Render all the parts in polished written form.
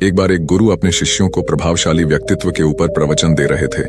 एक बार एक गुरु अपने शिष्यों को प्रभावशाली व्यक्तित्व के ऊपर प्रवचन दे रहे थे।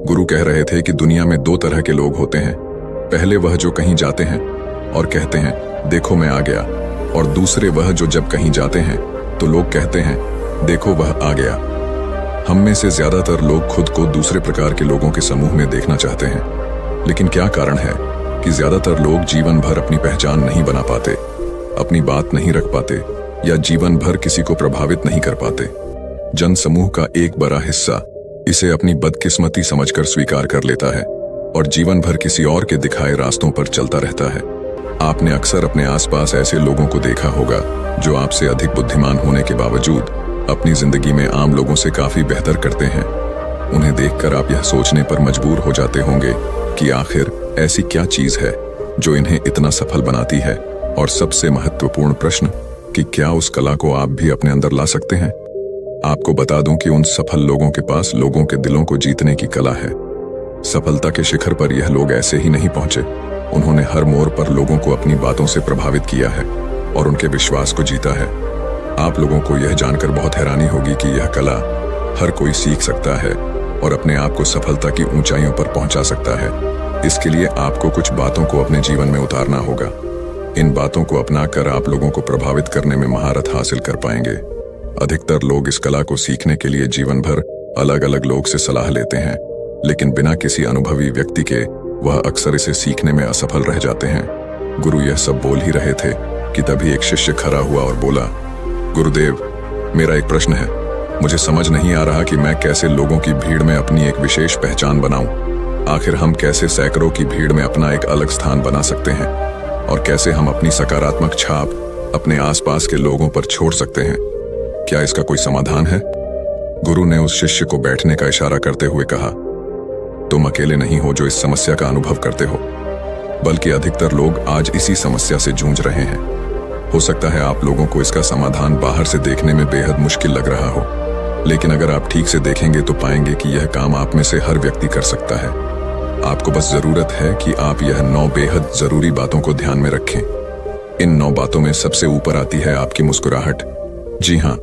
गुरु कह रहे थे कि दुनिया में दो तरह के लोग होते हैं। पहले वह जो कहीं जाते हैं और कहते हैं देखो मैं आ गया, और दूसरे वह जो जब कहीं जाते हैं तो लोग कहते हैं देखो वह आ गया। हम में से ज्यादातर लोग खुद को दूसरे प्रकार के लोगों के समूह में देखना चाहते हैं, लेकिन क्या कारण है कि ज्यादातर लोग जीवन भर अपनी पहचान नहीं बना पाते, अपनी बात नहीं रख पाते या जीवन भर किसी को प्रभावित नहीं कर पाते। जन समूह का एक बड़ा हिस्सा इसे अपनी बदकिस्मती समझकर स्वीकार कर लेता है और जीवन भर किसी और के दिखाए रास्तों पर चलता रहता है। आपने अक्सर अपने आसपास ऐसे लोगों को देखा होगा जो आपसे अधिक बुद्धिमान होने के बावजूद अपनी जिंदगी में आम लोगों से काफी बेहतर करते हैं। उन्हें देखकर आप यह सोचने पर मजबूर हो जाते होंगे कि आखिर ऐसी क्या चीज है जो इन्हें इतना सफल बनाती है, और सबसे महत्वपूर्ण प्रश्न कि क्या उस कला को आप भी अपने अंदर ला सकते हैं। आपको बता दूं कि उन सफल लोगों के पास लोगों के दिलों को जीतने की कला है। सफलता के शिखर पर यह लोग ऐसे ही नहीं पहुंचे, उन्होंने हर मोड़ पर लोगों को अपनी बातों से प्रभावित किया है और उनके विश्वास को जीता है। आप लोगों को यह जानकर बहुत हैरानी होगी कि यह कला हर कोई सीख सकता है और अपने आप को सफलता की ऊंचाइयों पर पहुंचा सकता है। इसके लिए आपको कुछ बातों को अपने जीवन में उतारना होगा। इन बातों को अपनाकर आप लोगों को प्रभावित करने में महारत हासिल कर पाएंगे। अधिकतर लोग इस कला को सीखने के लिए जीवन भर अलग अलग लोग से सलाह लेते हैं, लेकिन बिना किसी अनुभवी व्यक्ति के वह अक्सर इसे सीखने में असफल रह जाते हैं। गुरु यह सब बोल ही रहे थे कि तभी एक शिष्य खड़ा हुआ और बोला, गुरुदेव, मेरा एक प्रश्न है। मुझे समझ नहीं आ रहा कि मैं कैसे लोगों की भीड़ में अपनी एक विशेष पहचान बनाऊं। आखिर हम कैसे सैकड़ों की भीड़ में अपना एक अलग स्थान बना सकते हैं, और कैसे हम अपनी सकारात्मक छाप अपने आसपास के लोगों पर छोड़ सकते हैं। क्या इसका कोई समाधान है? गुरु ने उस शिष्य को बैठने का इशारा करते हुए कहा, तुम अकेले नहीं हो जो इस समस्या का अनुभव करते हो, बल्कि अधिकतर लोग आज इसी समस्या से जूझ रहे हैं। हो सकता है आप लोगों को इसका समाधान बाहर से देखने में बेहद मुश्किल लग रहा हो, लेकिन अगर आप ठीक से देखेंगे तो पाएंगे कि यह काम आप में से हर व्यक्ति कर सकता है। आपको बस जरूरत है कि आप यह 9 बेहद जरूरी बातों को ध्यान में रखें। इन 9 बातों में सबसे ऊपर आती है आपकी मुस्कुराहट। जी हाँ,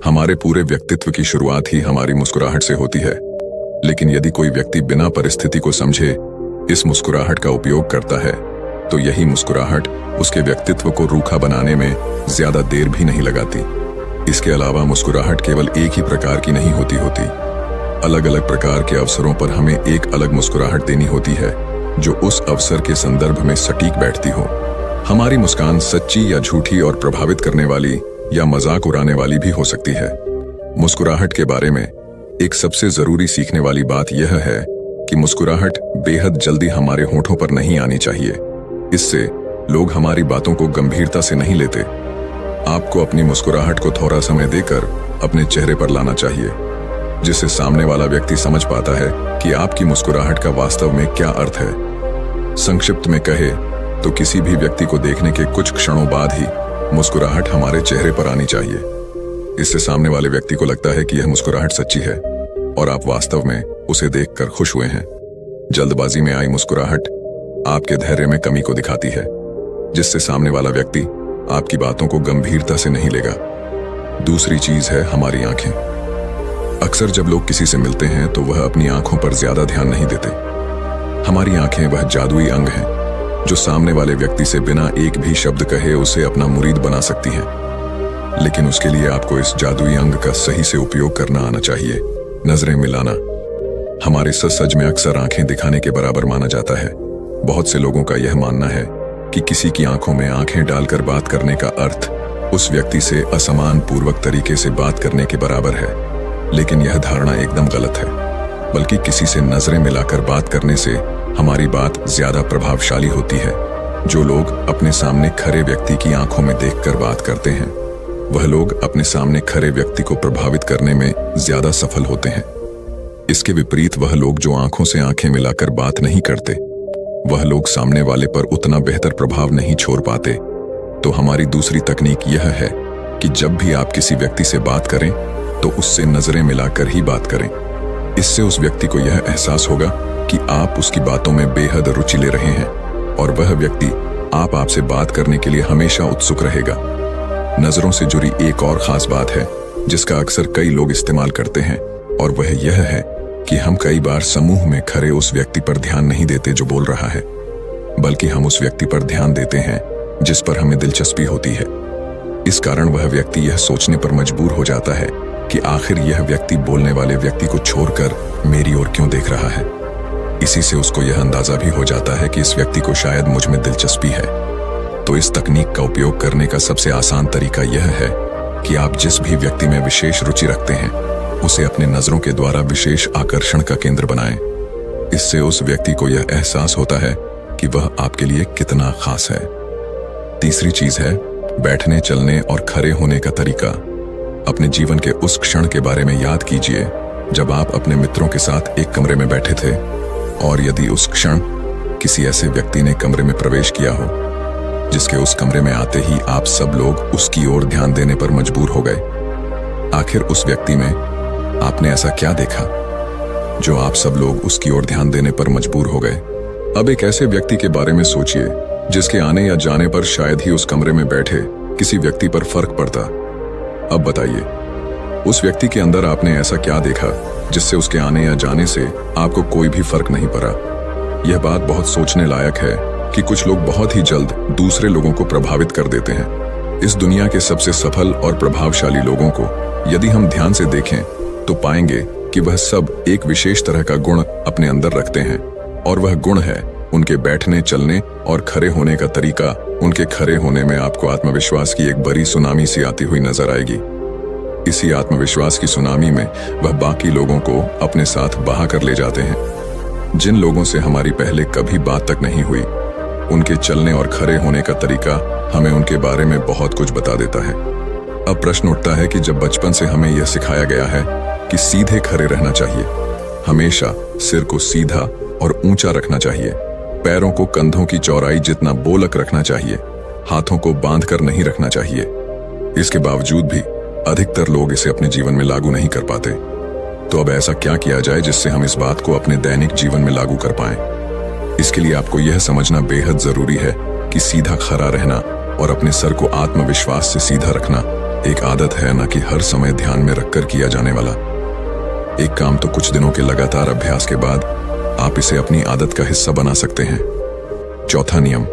हमारे पूरे व्यक्तित्व की शुरुआत ही हमारी मुस्कुराहट से होती है, लेकिन यदि कोई व्यक्ति बिना परिस्थिति को समझे इस मुस्कुराहट का उपयोग करता है तो यही मुस्कुराहट उसके व्यक्तित्व को रूखा बनाने में ज्यादा देर भी नहीं लगाती। इसके अलावा मुस्कुराहट केवल एक ही प्रकार की नहीं होती। अलग अलग प्रकार के अवसरों पर हमें एक अलग मुस्कुराहट देनी होती है जो उस अवसर के संदर्भ में सटीक बैठती हो। हमारी मुस्कान सच्ची या झूठी और प्रभावित करने वाली या मजाक उड़ाने वाली भी हो सकती है। मुस्कुराहट के बारे में एक सबसे जरूरी सीखने वाली बात यह है कि मुस्कुराहट बेहद जल्दी हमारे होठों पर नहीं आनी चाहिए। इससे लोग हमारी बातों को गंभीरता से नहीं लेते। आपको अपनी मुस्कुराहट को थोड़ा समय देकर अपने चेहरे पर लाना चाहिए, जिससे सामने वाला व्यक्ति समझ पाता है कि आपकी मुस्कुराहट का वास्तव में क्या अर्थ है। संक्षिप्त में कहे तो किसी भी व्यक्ति को देखने के कुछ क्षणों बाद ही मुस्कुराहट हमारे चेहरे पर आनी चाहिए। इससे सामने वाले व्यक्ति को लगता है कि यह मुस्कुराहट सच्ची है और आप वास्तव में उसे देखकर खुश हुए हैं। जल्दबाजी में आई मुस्कुराहट आपके धैर्य में कमी को दिखाती है, जिससे सामने वाला व्यक्ति आपकी बातों को गंभीरता से नहीं लेगा। दूसरी चीज है हमारी आंखें। अक्सर जब लोग किसी से मिलते हैं तो वह अपनी आंखों पर ज्यादा ध्यान नहीं देते। हमारी आंखें वह जादुई अंग हैं जो सामने वाले व्यक्ति से बिना एक भी शब्द कहे उसे अपना मुरीद बना सकती हैं। लेकिन उसके लिए आपको इस जादुई अंग का सही से उपयोग करना आना चाहिए। नजरें मिलाना हमारे सच में अक्सर आंखें दिखाने के बराबर माना जाता है। बहुत से लोगों का यह मानना है कि किसी की आंखों में आंखें डालकर बात करने का अर्थ उस व्यक्ति से असमान पूर्वक तरीके से बात करने के बराबर है, लेकिन यह धारणा एकदम गलत है। बल्कि किसी से नजरें मिलाकर बात करने से हमारी बात ज्यादा प्रभावशाली होती है। जो लोग अपने सामने खड़े व्यक्ति की आंखों में देखकर बात करते हैं, वह लोग अपने सामने खड़े व्यक्ति को प्रभावित करने में ज्यादा सफल होते हैं। इसके विपरीत वह लोग जो आंखों से आंखें मिलाकर बात नहीं करते, वह लोग सामने वाले पर उतना बेहतर प्रभाव नहीं छोड़ पाते। तो हमारी दूसरी तकनीक यह है कि जब भी आप किसी व्यक्ति से बात करें तो उससे नजरें मिलाकर ही बात करें। इससे उस व्यक्ति को यह एहसास होगा कि आप उसकी बातों में बेहद रुचि ले रहे हैं और वह व्यक्ति आपसे बात करने के लिए हमेशा उत्सुक रहेगा। नजरों से जुड़ी एक और खास बात है जिसका अक्सर कई लोग इस्तेमाल करते हैं, और वह यह है कि हम कई बार समूह में खड़े उस व्यक्ति पर ध्यान नहीं देते जो बोल रहा है, बल्कि हम उस व्यक्ति पर ध्यान देते हैं जिस पर हमें दिलचस्पी होती है। इस कारण वह व्यक्ति यह सोचने पर मजबूर हो जाता है कि आखिर यह व्यक्ति बोलने वाले व्यक्ति को छोड़कर मेरी ओर क्यों देख रहा है। इसी से उसको यह अंदाजा भी हो जाता है कि इस व्यक्ति को शायद मुझ में दिलचस्पी है। तो इस तकनीक का उपयोग करने का सबसे आसान तरीका यह है कि आप जिस भी व्यक्ति में विशेष रुचि रखते हैं उसे अपने नजरों के द्वारा विशेष आकर्षण का केंद्र बनाएं। इससे उस व्यक्ति को यह एहसास होता है कि वह आपके लिए कितना खास है। तीसरी चीज है बैठने, चलने और खड़े होने का तरीका। अपने जीवन के उस क्षण के बारे में याद कीजिए जब आप अपने मित्रों के साथ एक कमरे में बैठे थे, और यदि उस क्षण किसी ऐसे व्यक्ति ने कमरे में प्रवेश किया हो जिसके उस कमरे में आते ही आप सब लोग उसकी ओर ध्यान देने पर मजबूर हो गए। आखिर उस व्यक्ति में आपने ऐसा क्या देखा जो आप सब लोग उसकी ओर ध्यान देने पर मजबूर हो गए? अब एक ऐसे व्यक्ति के बारे में सोचिए जिसके आने या जाने पर शायद ही उस कमरे में बैठे किसी व्यक्ति पर फर्क पड़ता। अब बताइए, उस व्यक्ति के अंदर आपने ऐसा क्या देखा जिससे उसके आने या जाने से आपको कोई भी फर्क नहीं पड़ा? यह बात बहुत सोचने लायक है कि कुछ लोग बहुत ही जल्द दूसरे लोगों को प्रभावित कर देते हैं। इस दुनिया के सबसे सफल और प्रभावशाली लोगों को यदि हम ध्यान से देखें तो पाएंगे कि वह सब एक विशेष तरह का गुण अपने अंदर रखते हैं, और वह गुण है उनके बैठने, चलने और खड़े होने का तरीका। उनके खड़े होने में आपको आत्मविश्वास की एक बड़ी सुनामी सी आती हुई नजर आएगी। इसी आत्मविश्वास की सुनामी में वह बाकी लोगों को अपने साथ बहा कर ले जाते हैं। जिन लोगों से हमारी पहले कभी बात तक नहीं हुई, उनके चलने और खड़े होने का तरीका हमें उनके बारे में बहुत कुछ बता देता है। अब प्रश्न उठता है कि जब बचपन से हमें यह सिखाया गया है कि सीधे खड़े रहना चाहिए, हमेशा सिर को सीधा और ऊंचा रखना चाहिए, पैरों को कंधों की चौड़ाई जितना बोलक रखना चाहिए, हाथों को बांधकर नहीं रखना चाहिए, इसके बावजूद भी अधिकतर लोग इसे अपने जीवन में लागू नहीं कर पाते। तो अब ऐसा क्या किया जाए जिससे हम इस बात को अपने दैनिक जीवन में लागू कर पाएं? इसके लिए आपको यह समझना बेहद जरूरी है कि सीधा खड़ा रहना और अपने सर को आत्मविश्वास से सीधा रखना एक आदत है, न कि हर समय ध्यान में रखकर किया जाने वाला एक काम। तो कुछ दिनों के लगातार अभ्यास के बाद आप इसे अपनी आदत का हिस्सा बना सकते हैं। चौथा नियम,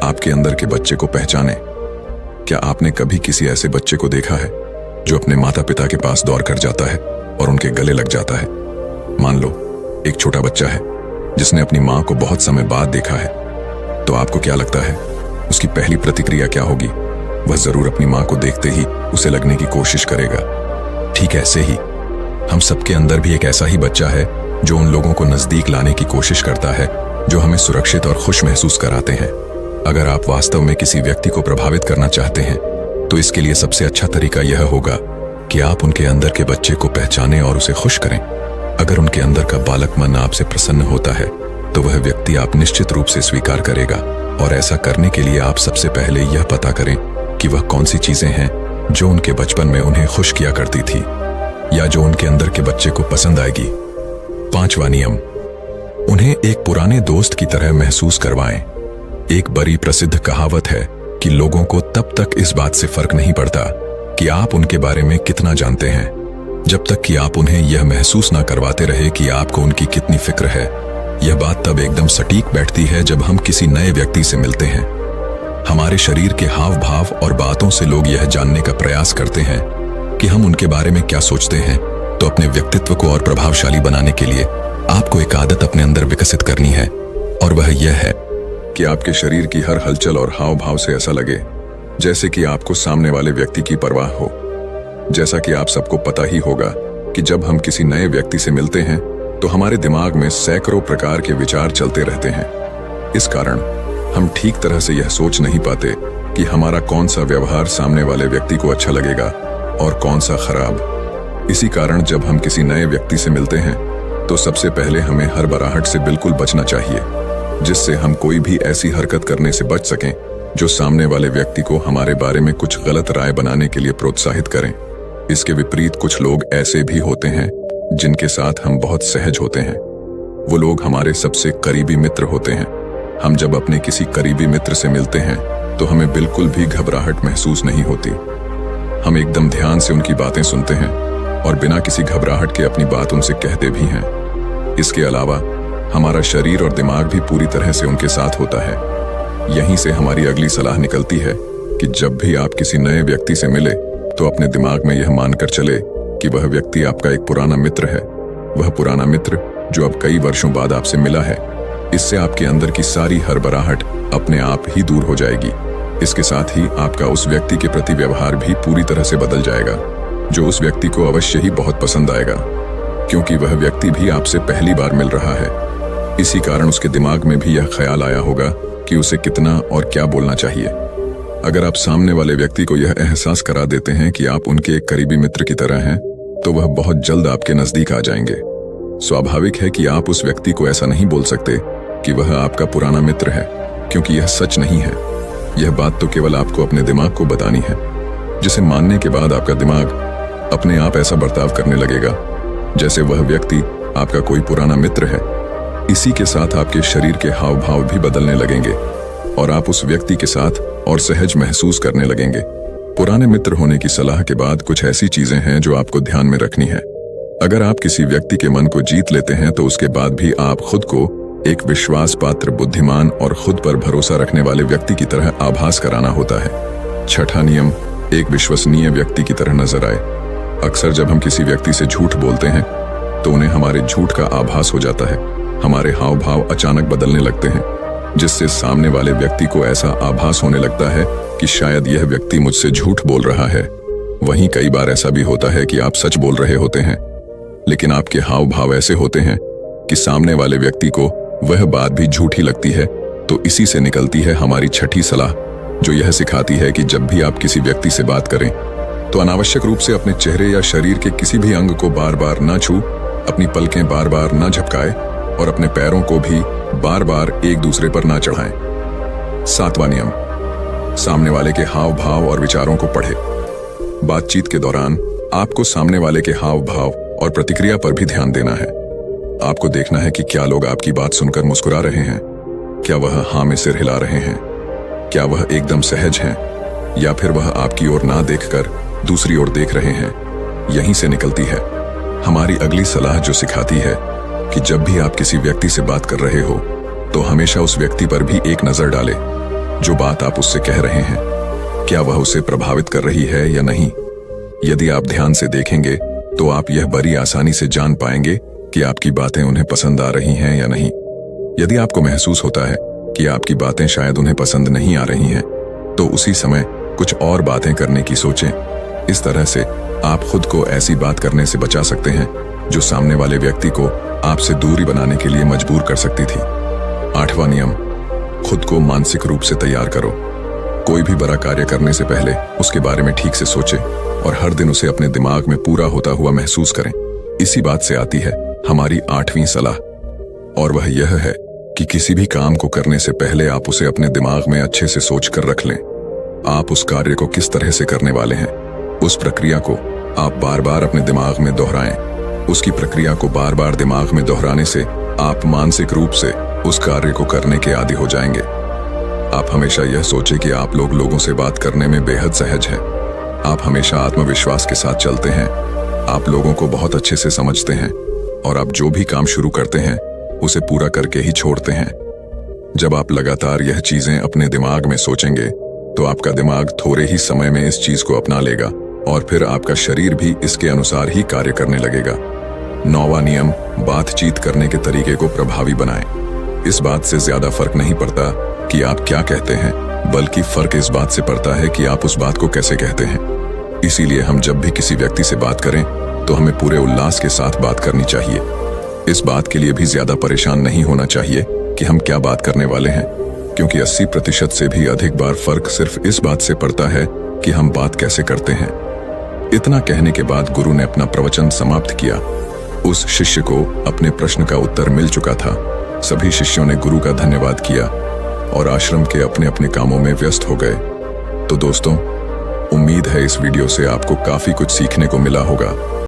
आपके अंदर के बच्चे को पहचानें। क्या आपने कभी किसी ऐसे बच्चे को देखा है जो अपने माता पिता के पास दौड़ कर जाता है और उनके गले लग जाता है? मान लो एक छोटा बच्चा है जिसने अपनी माँ को बहुत समय बाद देखा है, तो आपको क्या लगता है उसकी पहली प्रतिक्रिया क्या होगी? वह जरूर अपनी माँ को देखते ही उसे लगने की कोशिश करेगा। ठीक ऐसे ही हम सबके अंदर भी एक ऐसा ही बच्चा है जो उन लोगों को नजदीक लाने की कोशिश करता है जो हमें सुरक्षित और खुश महसूस कराते हैं। अगर आप वास्तव में किसी व्यक्ति को प्रभावित करना चाहते हैं तो इसके लिए सबसे अच्छा तरीका यह होगा कि आप उनके अंदर के बच्चे को पहचानें और उसे खुश करें। अगर उनके अंदर का बालक मन आपसे प्रसन्न होता है तो वह व्यक्ति आप निश्चित रूप से स्वीकार करेगा, और ऐसा करने के लिए आप सबसे पहले यह पता करें कि वह कौन सी चीजें हैं जो उनके बचपन में उन्हें खुश किया करती थी या जो उनके अंदर के बच्चे को पसंद आएगी। पांचवा नियम, उन्हें एक पुराने दोस्त की तरह महसूस करवाएं। एक बड़ी प्रसिद्ध कहावत है कि लोगों को तब तक इस बात से फर्क नहीं पड़ता कि आप उनके बारे में कितना जानते हैं, जब तक कि आप उन्हें यह महसूस ना करवाते रहे कि आपको उनकी कितनी फिक्र है। यह बात तब एकदम सटीक बैठती है जब हम किसी नए व्यक्ति से मिलते हैं। हमारे शरीर के हाव भाव और बातों से लोग यह जानने का प्रयास करते हैं कि हम उनके बारे में क्या सोचते हैं। तो अपने व्यक्तित्व को और प्रभावशाली बनाने के लिए आपको एक आदत अपने अंदर विकसित करनी है, और वह यह है कि आपके शरीर की हर हलचल और हाव भाव से ऐसा लगे जैसे कि आपको सामने वाले व्यक्ति की परवाह हो। जैसा कि आप सबको पता ही होगा कि जब हम किसी नए व्यक्ति से मिलते हैं तो हमारे दिमाग में सैकड़ों प्रकार के विचार चलते रहते हैं। इस कारण हम ठीक तरह से यह सोच नहीं पाते कि हमारा कौन सा व्यवहार सामने वाले व्यक्ति को अच्छा लगेगा और कौन सा खराब। इसी कारण जब हम किसी नए व्यक्ति से मिलते हैं तो सबसे पहले हमें हड़बड़ाहट से बिल्कुल बचना चाहिए, जिससे हम कोई भी ऐसी हरकत करने से बच सकें जो सामने वाले व्यक्ति को हमारे बारे में कुछ गलत राय बनाने के लिए प्रोत्साहित करें। इसके विपरीत कुछ लोग ऐसे भी होते हैं जिनके साथ हम बहुत सहज होते हैं। वो लोग हमारे सबसे करीबी मित्र होते हैं। हम जब अपने किसी करीबी मित्र से मिलते हैं तो हमें बिल्कुल भी घबराहट महसूस नहीं होती। हम एकदम ध्यान से उनकी बातें सुनते हैं और बिना किसी घबराहट के अपनी बात उनसे कहते भी हैं। इसके अलावा हमारा शरीर और दिमाग भी पूरी तरह से उनके साथ होता है। यहीं से हमारी अगली सलाह निकलती है कि जब भी आप किसी नए व्यक्ति से मिले तो अपने दिमाग में यह मानकर चले कि वह व्यक्ति आपका एक पुराना मित्र है। वह पुराना मित्र जो अब कई वर्षों बाद आपसे मिला है। इससे आपके अंदर की सारी हड़बड़ाहट अपने आप ही दूर हो जाएगी। इसके साथ ही आपका उस व्यक्ति के प्रति व्यवहार भी पूरी तरह से बदल जाएगा, जो उस व्यक्ति को अवश्य ही बहुत पसंद आएगा, क्योंकि वह व्यक्ति भी आपसे पहली बार मिल रहा है। इसी कारण उसके दिमाग में भी यह ख्याल आया होगा कि उसे कितना और क्या बोलना चाहिए। अगर आप सामने वाले व्यक्ति को यह एहसास करा देते हैं कि आप उनके एक करीबी मित्र की तरह हैं, तो वह बहुत जल्द आपके नजदीक आ जाएंगे। स्वाभाविक है कि आप उस व्यक्ति को ऐसा नहीं बोल सकते कि वह आपका पुराना मित्र है, क्योंकि यह सच नहीं है। यह बात तो केवल आपको अपने दिमाग को बतानी है, जिसे मानने के बाद आपका दिमाग अपने आप ऐसा बर्ताव करने लगेगा जैसे वह व्यक्ति आपका कोई पुराना मित्र है। इसी के साथ आपके शरीर के हाव भाव भी बदलने लगेंगे और आप उस व्यक्ति के साथ और सहज महसूस करने लगेंगे। पुराने मित्र होने की सलाह के बाद कुछ ऐसी चीजें हैं जो आपको ध्यान में रखनी है। अगर आप किसी व्यक्ति के मन को जीत लेते हैं तो उसके बाद भी आप खुद को एक विश्वास पात्र, बुद्धिमान और खुद पर भरोसा रखने वाले व्यक्ति की तरह आभास कराना होता है। छठा नियम, एक विश्वसनीय व्यक्ति की तरह नजर आए। अक्सर जब हम किसी व्यक्ति से झूठ बोलते हैं तो उन्हें हमारे झूठ का आभास हो जाता है। हमारे हाव भाव अचानक बदलने लगते हैं, जिससे सामने वाले व्यक्ति को ऐसा आभास होने लगता है कि शायद यह व्यक्ति मुझसे झूठ बोल रहा है। वहीं कई बार ऐसा भी होता है कि आप सच बोल रहे होते हैं, लेकिन आपके हाव भाव ऐसे होते हैं कि सामने वाले व्यक्ति को वह बात भी झूठी लगती है। तो इसी से निकलती है हमारी छठी सलाह, जो यह सिखाती है कि जब भी आप किसी व्यक्ति से बात करें तो अनावश्यक रूप से अपने चेहरे या शरीर के किसी भी अंग को बार बार न छू, अपनी पलकें बार बार न झपकाए और अपने पैरों को भी बार बार एक दूसरे पर न चढ़ाएं। सातवां नियम, सामने वाले के हाव भाव और विचारों को पढ़े। बातचीत के दौरान आपको सामने वाले के हाव भाव और प्रतिक्रिया पर भी ध्यान देना है। आपको देखना है कि क्या लोग आपकी बात सुनकर मुस्कुरा रहे हैं, क्या वह हाँ में सिर हिला रहे हैं, क्या वह एकदम सहज हैं, या फिर वह आपकी ओर ना देखकर दूसरी ओर देख रहे हैं। यहीं से निकलती है हमारी अगली सलाह, जो सिखाती है कि जब भी आप किसी व्यक्ति से बात कर रहे हो तो हमेशा उस व्यक्ति पर भी एक नजर डालें। जो बात आप उससे कह रहे हैं, क्या वह उसे प्रभावित कर रही है या नहीं। यदि आप ध्यान से देखेंगे तो आप यह बड़ी आसानी से जान पाएंगे कि आपकी बातें उन्हें पसंद आ रही हैं या नहीं। यदि आपको महसूस होता है कि आपकी बातें शायद उन्हें पसंद नहीं आ रही हैं, तो उसी समय कुछ और बातें करने की सोचें। इस तरह से आप खुद को ऐसी बात करने से बचा सकते हैं जो सामने वाले व्यक्ति को आपसे दूरी बनाने के लिए मजबूर कर सकती थी। आठवां नियम, खुद को मानसिक रूप से तैयार करो। कोई भी बड़ा कार्य करने से पहले उसके बारे में ठीक से सोचें और हर दिन उसे अपने दिमाग में पूरा होता हुआ महसूस करें। इसी बात से आती है हमारी आठवीं सलाह, और वह यह है कि किसी भी काम को करने से पहले आप उसे अपने दिमाग में अच्छे से सोच कर रख लें। आप उस कार्य को किस तरह से करने वाले हैं, उस प्रक्रिया को आप बार बार अपने दिमाग में दोहराएं। उसकी प्रक्रिया को बार बार दिमाग में दोहराने से आप मानसिक रूप से उस कार्य को करने के आदी हो जाएंगे। आप हमेशा यह सोचें कि आप लोगों से बात करने में बेहद सहज हैं। आप हमेशा आत्मविश्वास के साथ चलते हैं। आप लोगों को बहुत अच्छे से समझते हैं और आप जो भी काम शुरू करते हैं उसे पूरा करके ही छोड़ते हैं। जब आप लगातार यह चीजें अपने दिमाग में सोचेंगे तो आपका दिमाग थोड़े ही समय में इस चीज को अपना लेगा और फिर आपका शरीर भी इसके अनुसार ही कार्य करने लगेगा। नौवां नियम, बातचीत करने के तरीके को प्रभावी बनाएं। इस बात से ज्यादा फर्क नहीं पड़ता कि आप क्या कहते हैं, बल्कि फर्क इस बात से पड़ता है कि आप उस बात को कैसे कहते हैं। इसीलिए हम जब भी किसी व्यक्ति से बात करें तो हमें पूरे उल्लास के साथ बात करनी चाहिए। इस बात के लिए भी ज्यादा परेशान नहीं होना चाहिए कि हम क्या बात करने वाले हैं, क्योंकि 80% से भी अधिक बार फर्क सिर्फ इस बात से पड़ता है कि हम बात कैसे करते हैं। इतना कहने के बाद गुरु ने अपना प्रवचन समाप्त किया। उस शिष्य को अपने प्रश्न का उत्तर मिल चुका था। सभी शिष्यों ने गुरु का धन्यवाद किया और आश्रम के अपने अपने कामों में व्यस्त हो गए। तो दोस्तों, उम्मीद है इस वीडियो से आपको काफी कुछ सीखने को मिला होगा।